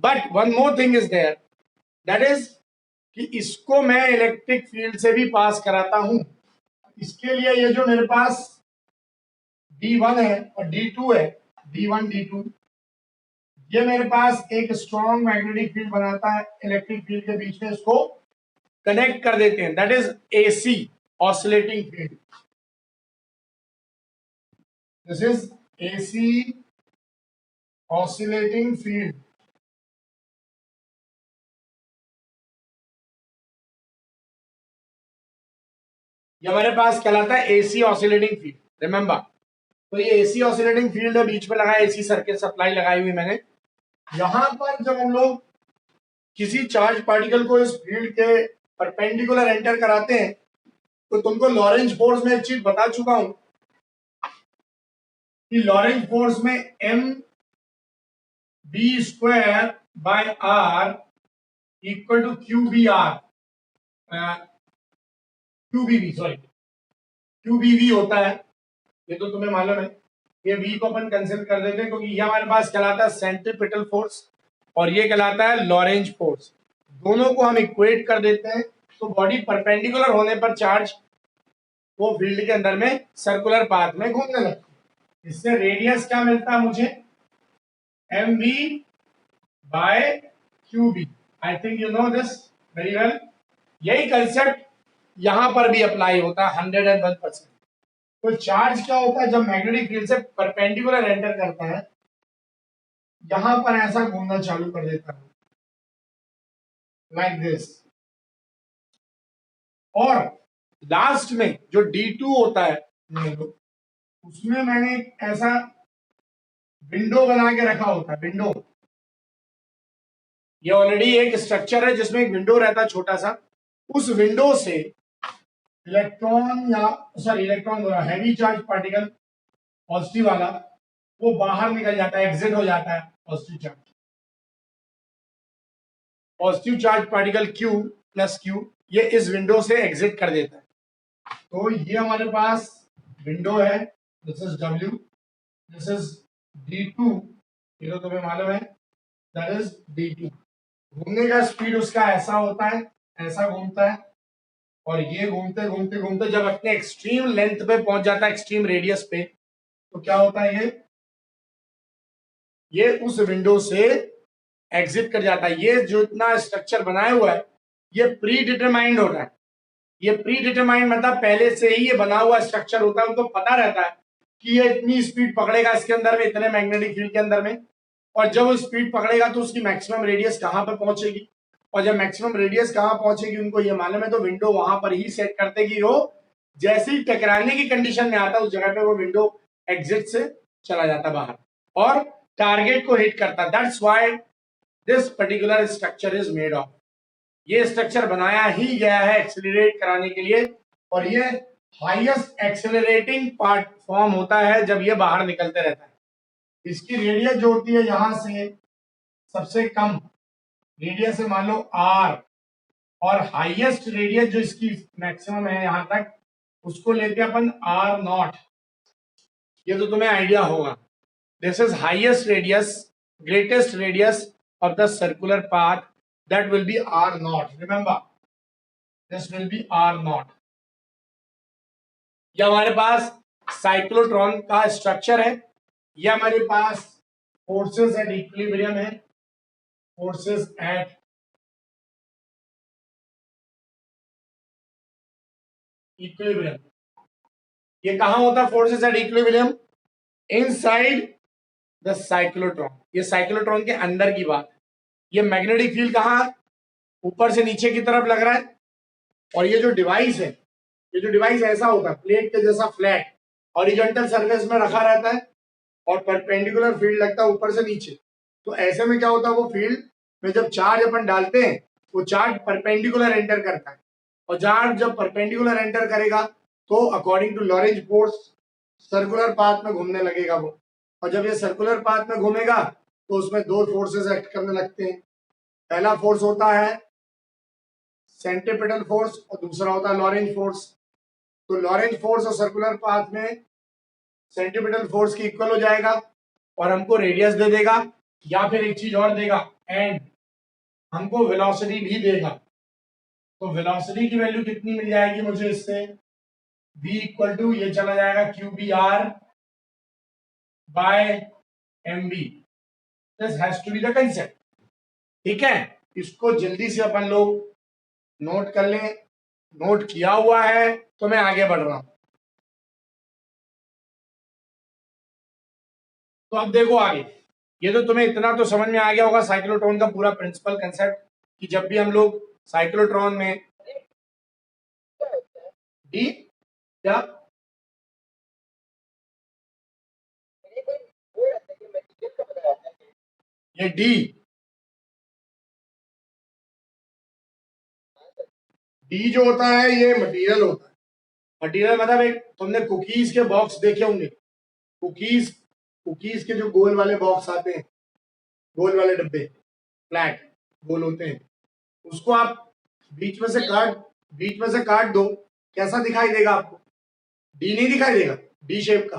But one more thing is there, that is कि इसको मैं इलेक्ट्रिक फील्ड से भी पास कराता हूं। इसके लिए ये जो मेरे पास D1 है और D2 है, D1 D2, ये मेरे पास एक स्ट्रॉन्ग मैग्नेटिक फील्ड बनाता है इलेक्ट्रिक फील्ड के बीच में, इसको कनेक्ट कर देते हैं, that is AC, oscillating field. This is AC oscillating field. ये हमारे पास कहलाता है AC ऑसिलेटिंग फील्ड, रिमेंबर। तो ये AC ऑसिलेटिंग फील्ड है, बीच में लगा AC सर्किट सप्लाई लगाई हुई मैंने। यहां पर जब हम लोग किसी चार्ज पार्टिकल को इस फील्ड के परपेंडिकुलर एंटर कराते हैं, तो तुमको लॉरेंज फोर्स में एक चीज बता चुका हूं कि लॉरेंज फोर्स में mv² by r equal to QBV होता है। ये तो तुम्हें मालूम है। ये V को अपन कैंसिल कर देते हैं, क्योंकि ये हमारे पास कहलाता है सेंट्रीपिटल फोर्स और ये कहलाता है लॉरेंज फोर्स। दोनों को हम इक्वेट कर देते हैं, तो बॉडी परपेंडिकुलर होने पर चार्ज वो फील्ड के अंदर में सर्कुलर पाथ में घूमने लगता है। इससे रेडियस क्या मिलता है मुझे, mv by QB। I think you know this very well. यही कंसेप्ट यहां पर भी अप्लाई होता है 101%। तो चार्ज क्या होता है, जब मैग्नेटिक फील्ड से परपेंडिकुलर एंटर करता है, यहां पर ऐसा घूमना चालू कर देता है, लाइक दिस। और लास्ट में जो D2 होता है, उसमें मैंने ऐसा विंडो बना के रखा होता है, विंडो। ये ऑलरेडी एक स्ट्रक्चर है जिसमें एक विंडो रहता है छोटा सा। उस विंडो से इलेक्ट्रॉन बोला, हैवी चार्ज पार्टिकल पॉजिटिव वाला, वो बाहर निकल जाता है, एग्जिट हो जाता है। पॉजिटिव चार्ज पार्टिकल Q+Q ये इस विंडो से एग्जिट कर देता है। तो ये हमारे पास विंडो है, this is W, this is D2, ये तो तुम्हें मालूम है, दैट इज D2। घूमने का स्पीड उसका ऐसा होता है, ऐसा घूमता है, और ये घूमते घूमते घूमते जब अपने एक्सट्रीम लेंथ पे पहुंच जाता है, एक्सट्रीम रेडियस पे, तो क्या होता है, ये उस विंडो से एग्जिट कर जाता है। ये जो इतना स्ट्रक्चर बनाया हुआ है, ये प्री डिटरमाइंड होता है। ये प्री डिटरमाइंड मतलब पहले से ही ये बना हुआ स्ट्रक्चर होता है, उनको पता रहता है कि ये इतनी स्पीड पकड़ेगा इसके अंदर में, इतने मैग्नेटिक फील्ड के अंदर में, और जब वो स्पीड पकड़ेगा तो उसकी मैक्सिमम रेडियस कहां पर पहुंचेगी, और जब मैक्सिमम रेडियस कहां पहुंचेगी उनको ये मालूम है। तो विंडो वहां पर ही सेट करते कि वो जैसे ही टकराने की कंडीशन में आता है, उस जगह पे वो विंडो एग्जिट से चला जाता बाहर और टारगेट को हिट करता। That's why this particular structure is made of. ये स्ट्रक्चर बनाया ही गया है एक्सेलरेट कराने के लिए, और ये हाईएस्ट एक्सेलरेटिंग पार्ट फॉर्म होता है जब ये बाहर निकलते रहता है। इसकी रेडियस जो होती है यहां से सबसे कम रेडियस है, मान लो R, और हाईएस्ट रेडियस जो इसकी मैक्सिमम है यहां तक, उसको लेते हैं अपन R0। ये तो तुम्हें आइडिया होगा। This is highest radius, greatest radius of the circular path, that will be R0। remember this will be R0। ये हमारे पास साइक्लोट्रॉन का स्ट्रक्चर है। ये हमारे पास फोर्सेस एट इक्विलिब्रियम है, फोर्सेस एट इक्विलिब्रियम। ये कहां होता है forces at equilibrium, inside the cyclotron. ये साइक्लोट्रॉन के अंदर की बात है। ये मैग्नेटिक फील्ड कहां, ऊपर से नीचे की तरफ लग रहा है, और ये जो डिवाइस है, ये जो डिवाइस ऐसा होता है प्लेट के जैसा फ्लैट हॉरिजॉन्टल सरफेस में रखा रहता है, और परपेंडिकुलर फील्ड लगता है ऊपर से नीचे। तो ऐसे में क्या होता है, वो फील्ड में जब चार्ज अपन डालते हैं, वो चार्ज परपेंडिकुलर एंटर करता है, और चार्ज जब परपेंडिकुलर एंटर करेगा तो according to Lorentz force circular path में घूमने लगेगा वो। और जब ये सर्कुलर पाथ में घूमेगा तो उसमें दो फोर्सेस एक्ट करने लगते हैं। पहला फोर्स होता है सेंट्रीपिटल फोर्स और दूसरा होता है लॉरेंज फोर्स। तो लॉरेंज फोर्स और सर्कुलर पाथ में सेंट्रीपिटल फोर्स की इक्वल हो जाएगा और हमको रेडियस दे देगा, या फिर एक चीज और देगा, एंड हमको वेलोसिटी भी देगा। तो वेलोसिटी की वैल्यू कितनी मिल जाएगी मुझे इससे, v इक्वल टू ये चला जाएगा QBR by mv। This has to be the concept. ठीक है, इसको जल्दी से अपन लोग नोट कर लें। नोट किया हुआ है तो मैं आगे बढ़ रहा हूं। तो अब देखो आगे, ये तो तुम्हें इतना तो समझ में आ गया होगा साइक्लोट्रॉन का पूरा प्रिंसिपल कंसेप्ट, कि जब भी हम लोग साइक्लोट्रॉन में डी क्या ये डी जो होता है ये मटेरियल होता है। मटेरियल मतलब एक तुमने कुकीज के बॉक्स देखे होंगे, कुकीज कुकीज के जो गोल वाले बॉक्स आते हैं, गोल वाले डब्बे, फ्लैट गोल होते हैं, उसको आप बीच में से काट दो, कैसा दिखाई देगा आपको? डी नहीं दिखाई देगा, डी शेप का।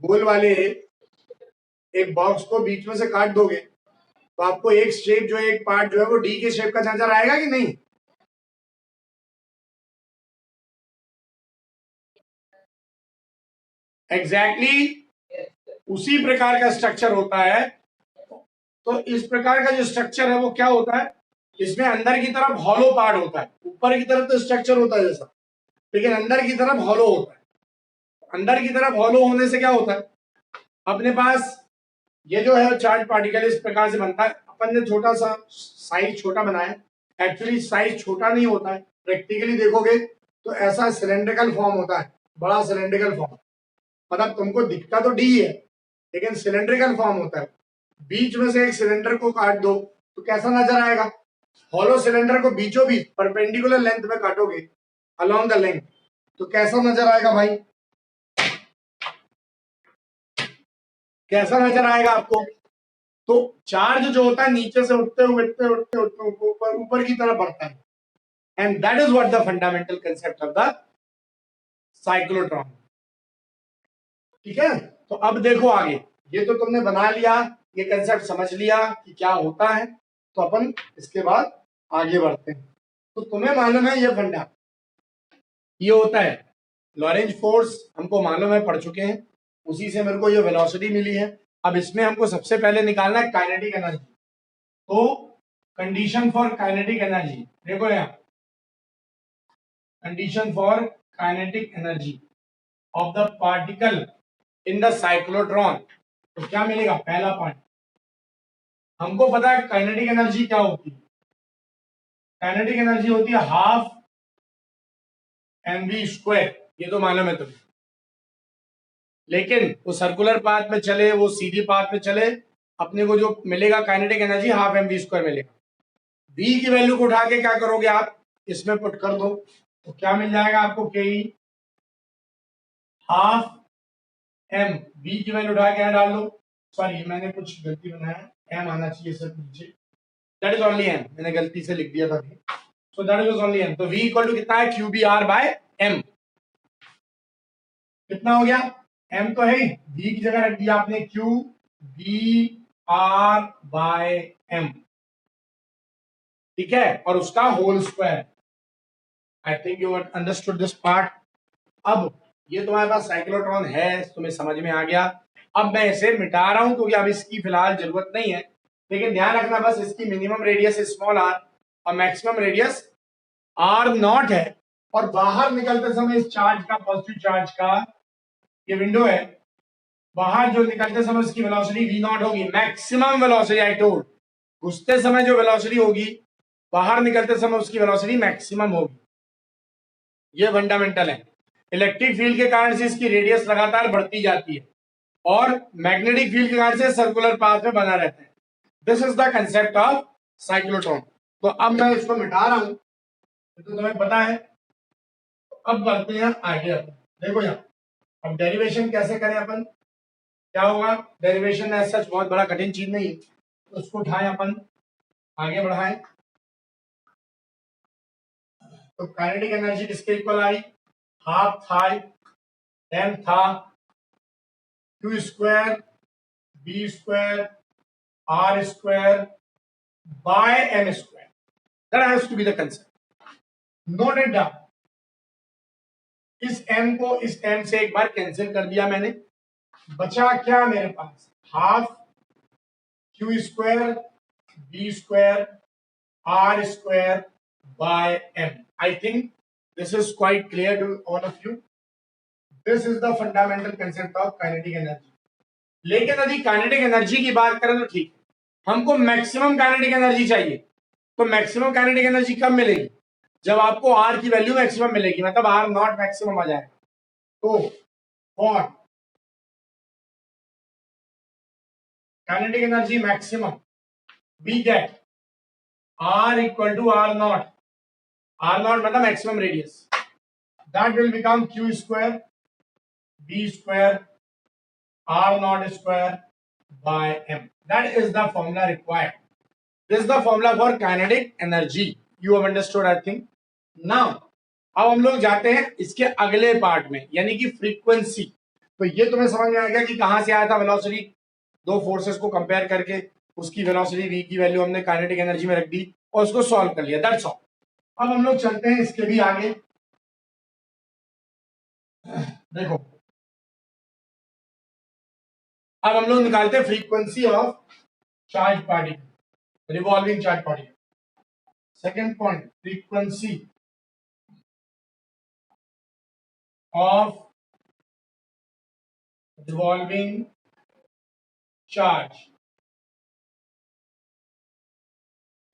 गोल वाले एक बॉक्स को बीच में से काट दोगे तो आपको एक शेप जो है, एक पार्ट जो है वो डी के शेप का नजर आएगा कि नहीं? एग्जैक्टली exactly, उसी प्रकार का स्ट्रक्चर होता है। तो इस प्रकार का जो स्ट्रक्चर है वो क्या होता है, इसमें अंदर की तरफ हॉलो पार्ट होता है। ऊपर की तरफ तो स्ट्रक्चर होता है जैसा, लेकिन अंदर की तरफ हॉलो होता है। अंदर की तरफ हॉलो होने से क्या होता है, अपने पास ये जो है चार्ज पार्टिकल इस प्रकार से बनता है। अपन ने छोटा सा साइज छोटा बनाया, एक्चुअली साइज छोटा नहीं होता है। प्रैक्टिकली देखोगे तो ऐसा सिलेंड्रिकल फॉर्म होता है, बड़ा सिलेंड्रिकल फॉर्म। मतलब तुमको दिखता तो डी है लेकिन सिलेंड्रिकल फॉर्म होता है। बीच में से एक सिलेंडर को काट दो तो कैसा नजर आएगा? हॉलो सिलेंडर को बीचों बीच परपेंडिकुलर लेंथ में काटोगे, अलोंग द लेंथ, तो कैसा नजर आएगा भाई? कैसा नजर आएगा आपको? तो चार्ज जो होता है नीचे से उठते हुए उठते उठते उठते ऊपर ऊपर की तरफ बढ़ता है, and that is what the fundamental concept of the cyclotron. ठीक है, तो अब देखो आगे, ये तो तुमने बना लिया, ये कंसेप्ट समझ लिया कि क्या होता है। तो अपन इसके बाद आगे बढ़ते हैं। तो तुम्हें मालूम है ये फंडा, ये होता है लॉरेंज फोर्स, हमको मालूम है, पढ़ चुके हैं। उसी से मेरे को ये वेलोसिटी मिली है। अब इसमें हमको सबसे पहले निकालना है काइनेटिक एनर्जी। तो कंडीशन फॉर काइनेटिक एनर्जी देखो यहाँ, condition for kinetic energy of the particle in the cyclotron. तो क्या मिलेगा? पहला पॉइंट, हमको पता है काइनेटिक एनर्जी क्या होती है। काइनेटिक एनर्जी होती है हाफ mv स्क्वायर, ये तो मालूम है तुम्हें। लेकिन वो सर्कुलर पाथ में चले, वो सीधी पाथ में चले, अपने को जो मिलेगा kinetic energy half mv square मिलेगा। v की वैल्यू को उठा के क्या करोगे आप, इसमें पुट कर दो, तो क्या मिल जाएगा आपको? के हाफ m, v की वैल्यू उठा के यहाँ डाल दो। सॉरी मैंने कुछ गलती बनाया, m आना चाहिए सर नीचे, दैट इज ओनली m, मैंने गलती से लिख दिया था। So that is only m। तो v इक्वल टू कितना है? QBR by m। कितना हो गया? m तो है ही, v की जगह रख दिया आपने QBR बाय m। ठीक है, और उसका whole square. I think you understood this part. अब ये तुम्हारे पास साइक्लोट्रॉन है, तुम्हें समझ में आ गया। अब मैं इसे मिटा रहा हूं क्योंकि अब इसकी फिलहाल जरूरत नहीं है, लेकिन ध्यान रखना बस इसकी मिनिमम रेडियस स्मॉल r और मैक्सिमम रेडियस r नॉट है। और बाहर निकलते समय इस चार्ज का, पॉजिटिव चार्ज का, ये विंडो है, बाहर जो निकलते समय उसकी वेलोसिटी v नॉट होगी, मैक्सिमम वेलोसिटी। आई टोल्ड, घुसते समय जो वेलोसिटी होगी, बाहर निकलते समय उसकी वेलोसिटी मैक्सिमम होगी। ये फंडामेंटल है। इलेक्ट्रिक फील्ड के कारण से इसकी रेडियस लगातार बढ़ती जाती है और मैग्नेटिक फील्ड के कारण से सर्कुलर पाथ में बना रहता है। This is the concept of cyclotron. तो अब मैं इसको मिटा रहा हूं, तो तुम्हें पता है। अब बढ़ते हैं आगे। देखो यहाँ, अब डेरिवेशन कैसे करें अपन, क्या होगा? डेरिवेशन एज सच बहुत बड़ा कठिन चीज नहीं है, तो उसको उठाएं अपन, आगे बढ़ाएं। तो काइनेटिक एनर्जी किसके इक्वल आई? हाफ था, m था, Q square B square R square by M square, that has to be the concept. Note it down. इस m को इस m से एक बार कैंसिल कर दिया मैंने, बचा क्या मेरे पास, half q square B square R square by m। I think this is quite clear to all of you. This is the fundamental concept of kinetic energy. लेकिन यदि काइनेटिक एनर्जी की बात करें तो ठीक, हमको मैक्सिमम काइनेटिक एनर्जी चाहिए। तो मैक्सिमम काइनेटिक एनर्जी कब मिलेगी, जब आपको आर की वैल्यू मैक्सिमम मिलेगी, मतलब आर नॉट मैक्सिमम आ जाएगा। तो for kinetic energy maximum we get R equal to R not मतलब maximum radius, that will become q square B square R not square by m. That is the formula required. This is the formula for kinetic energy. You have understood I think now. अब हम लोग जाते हैं इसके अगले part में, यानी कि फ्रीक्वेंसी। तो ये तुम्हें समझ में आ गया कि कहां से आया था वेलोसिटी, दो फोर्सेस को कंपेयर करके उसकी वेलोसिटी v की वैल्यू हमने काइनेटिक एनर्जी में रख दी और उसको सॉल्व कर लिया, दैट्स ऑल। अब हम लोग चलते हैं इसके भी आगे। देखो अब हम लोग निकालते हैं frequency of charge particle, revolving charge particle. Second point, frequency of revolving charge.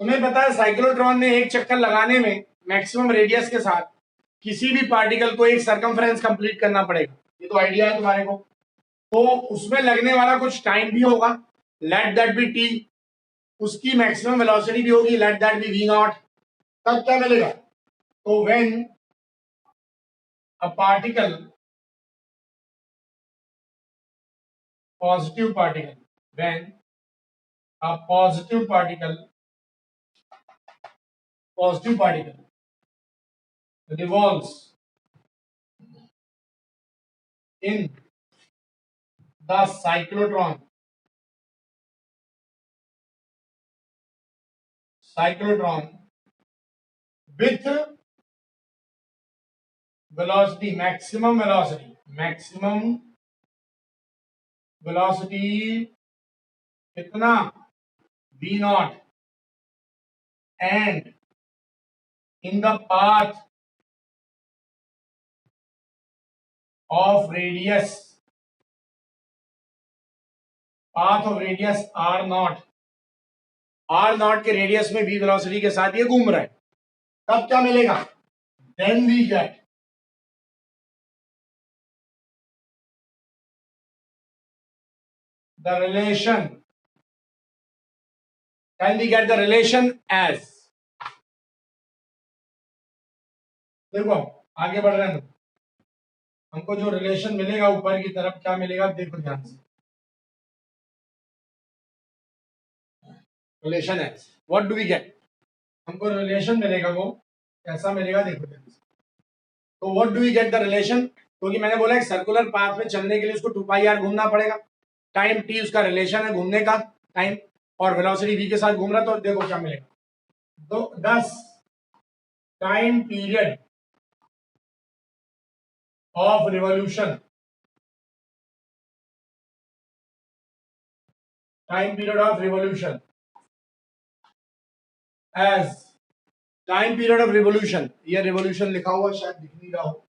तुम्हें पता है साइक्लोट्रॉन में एक चक्कर लगाने में मैक्सिमम रेडियस के साथ किसी भी पार्टिकल को एक सर्कमफ्रेंस कंप्लीट करना पड़ेगा, ये तो आइडिया है तुम्हारे को। तो उसमें लगने वाला कुछ टाइम भी होगा, लेट दैट बी टी। उसकी मैक्सिमम वेलोसिटी भी होगी, let that be V naught. तब क्या मिलेगा, तो when a particle positive particle, when a positive particle revolves in the cyclotron with velocity, maximum velocity कितना, v naught, and in the path of radius r naught के radius में v velocity के साथ ये घूम रहा है, तब क्या मिलेगा, then we get the relation as, देखो आगे बढ़ रहे हैं, हमको जो रिलेशन मिलेगा ऊपर की तरफ क्या मिलेगा, देखो ध्यान से, relation as, what do we get, हमको रिलेशन मिलेगा वो कैसा मिलेगा, देखो ध्यान से। तो what do we get the relation, क्योंकि मैंने बोला एक सर्कुलर पाथ में चलने के लिए उसको 2 पाई आर घूमना पड़ेगा, टाइम टी उसका रिलेशन है घूमने का टाइम, और वेलोसिटी v के साथ घूम रहा, तो देखो क्या मिलेगा, तो 10 time period of revolution, as time period of revolution, ये रिवॉल्यूशन लिखा हुआ शायद दिख नहीं रहा हो,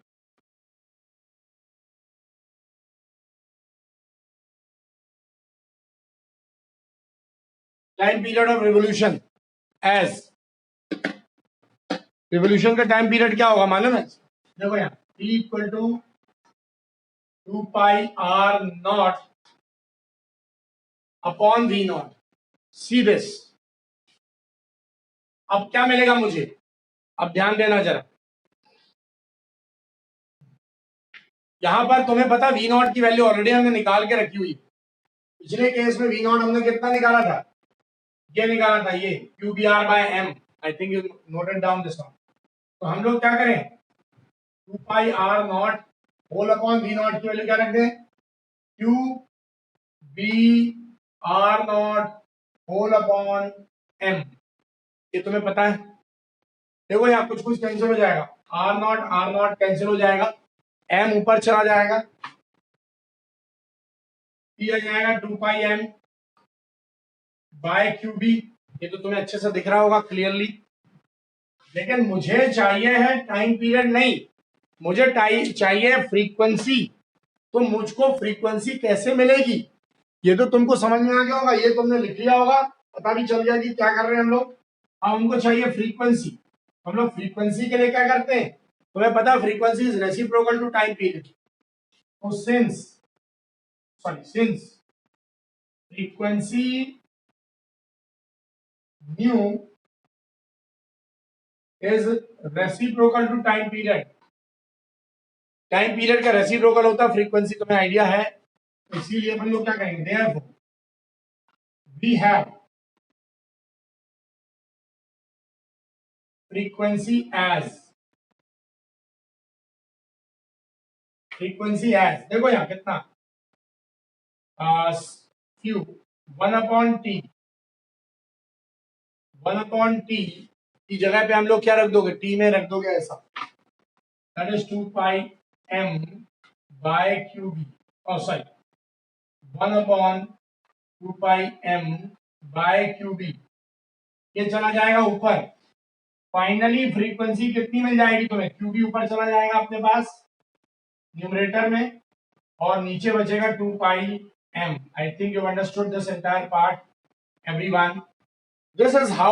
time period of revolution as, revolution का टाइम पीरियड क्या होगा मालूम है, देखो यहाँ t equal to 2 pi r naught upon v naught, see this. अब क्या मिलेगा मुझे, अब ध्यान देना जरा, यहां पर तुम्हें पता v नॉट की वैल्यू ऑलरेडी हमने निकाल के रखी हुई, पिछले केस में v नॉट हमने कितना निकाला था, ये निकाला था, ये q B R by m, I think you noted down this one. तो हम लोग क्या करें, 2 pi R not whole upon V not की वैल्यू क्या रख दें, q B R not whole upon m, ये तुम्हें पता है। देखो यहाँ कुछ कुछ कैंसिल हो जाएगा, आर नॉट कैंसिल हो जाएगा, एम ऊपर चला जाएगा, आ जाएगा 2 pi M by Q B. ये तो तुम्हें अच्छे से दिख रहा होगा क्लियरली। लेकिन मुझे चाहिए है टाइम पीरियड नहीं, मुझे चाहिए फ्रीक्वेंसी। तो मुझको फ्रीक्वेंसी कैसे मिलेगी ये तो तुमको समझ में आ गया होगा, ये तुमने लिख लिया होगा, पता भी चल गया कि क्या कर रहे हैं हम लोग। अब हमको चाहिए फ्रीक्वेंसी, हम लोग फ्रीक्वेंसी के लिए क्या करते हैं, तुम्हें पता है frequency is reciprocal to time period. तो since frequency nu is reciprocal to time period, time period का रेसिप्रोकल होता है फ्रीक्वेंसी, तुम्हें आइडिया है। इसीलिए हम लोग क्या कहेंगे, therefore we have frequency as देखो यहाँ कितना क्यू 1/t की जगह पे हम लोग क्या रख दोगे, टी में रख दोगे ऐसा, that is 2 pi M by Q B, और sorry 1/2 pi M by Q B, ये चला जाएगा ऊपर। फाइनली फ्रीक्वेंसी कितनी मिल जाएगी तुम्हें, क्यू बी ऊपर चला जाएगा अपने पास न्यूमरेटर में, और नीचे बचेगा 2 pi m. I think you understood this entire part everyone. This is how